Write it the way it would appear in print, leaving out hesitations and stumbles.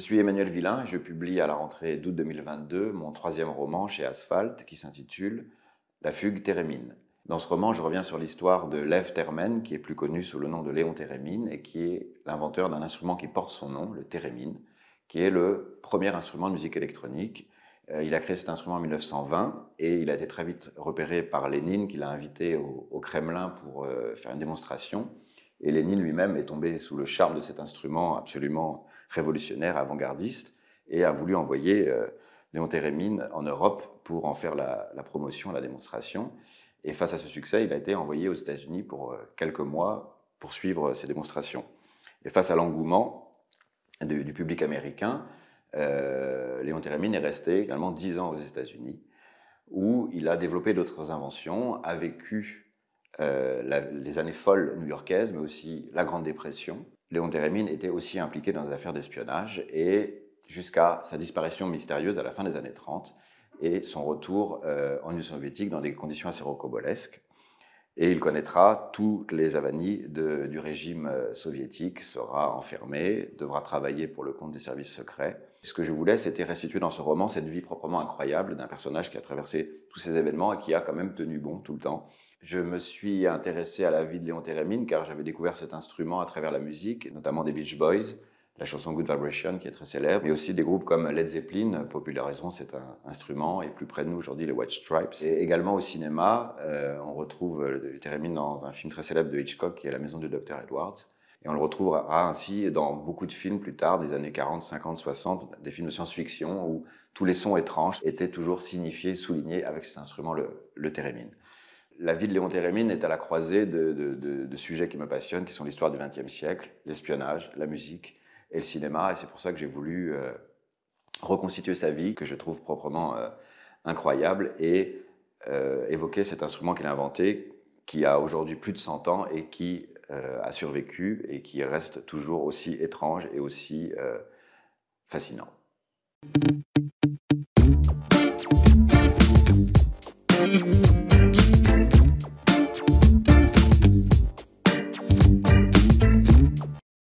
suis Emmanuel Villain et je publie à la rentrée d'août 2022 mon troisième roman chez Asphalt qui s'intitule La fugue thérémine. Dans ce roman, je reviens sur l'histoire de Lev Termen, qui est plus connu sous le nom de Léon Thérémine et qui est l'inventeur d'un instrument qui porte son nom, le thérémine, qui est le premier instrument de musique électronique. Il a créé cet instrument en 1920 et il a été très vite repéré par Lénine, qui l'a invité au Kremlin pour faire une démonstration. Et Lénine lui-même est tombé sous le charme de cet instrument absolument révolutionnaire, avant-gardiste, et a voulu envoyer Léon Thérémine en Europe pour en faire la promotion, la démonstration. Et face à ce succès, il a été envoyé aux États-Unis pour quelques mois pour suivre ces démonstrations. Et face à l'engouement du public américain, Léon Thérémine est resté également 10 ans aux États-Unis, où il a développé d'autres inventions, a vécu les années folles new-yorkaises, mais aussi la Grande Dépression. Léon Thérémine était aussi impliqué dans des affaires d'espionnage, et jusqu'à sa disparition mystérieuse à la fin des années 30, et son retour en Union soviétique dans des conditions assez rocambolesques. Et il connaîtra toutes les avanies du régime soviétique, sera enfermé, devra travailler pour le compte des services secrets. Ce que je voulais, c'était restituer dans ce roman cette vie proprement incroyable d'un personnage qui a traversé tous ces événements et qui a quand même tenu bon tout le temps. Je me suis intéressé à la vie de Léon Thérémine car j'avais découvert cet instrument à travers la musique, notamment des Beach Boys, la chanson Good Vibration qui est très célèbre, mais aussi des groupes comme Led Zeppelin popularisant cet instrument, et plus près de nous aujourd'hui les White Stripes. Et également au cinéma, on retrouve le Thérémine dans un film très célèbre de Hitchcock qui est La maison du Dr Edwards. Et on le retrouvera ainsi dans beaucoup de films plus tard, des années 40, 50, 60, des films de science-fiction où tous les sons étranges étaient toujours signifiés, soulignés avec cet instrument, le thérémine. La vie de Léon Thérémine est à la croisée de sujets qui me passionnent, qui sont l'histoire du XXe siècle, l'espionnage, la musique et le cinéma, et c'est pour ça que j'ai voulu reconstituer sa vie, que je trouve proprement incroyable, et évoquer cet instrument qu'il a inventé, qui a aujourd'hui plus de 100 ans et qui a survécu et qui reste toujours aussi étrange et aussi fascinant.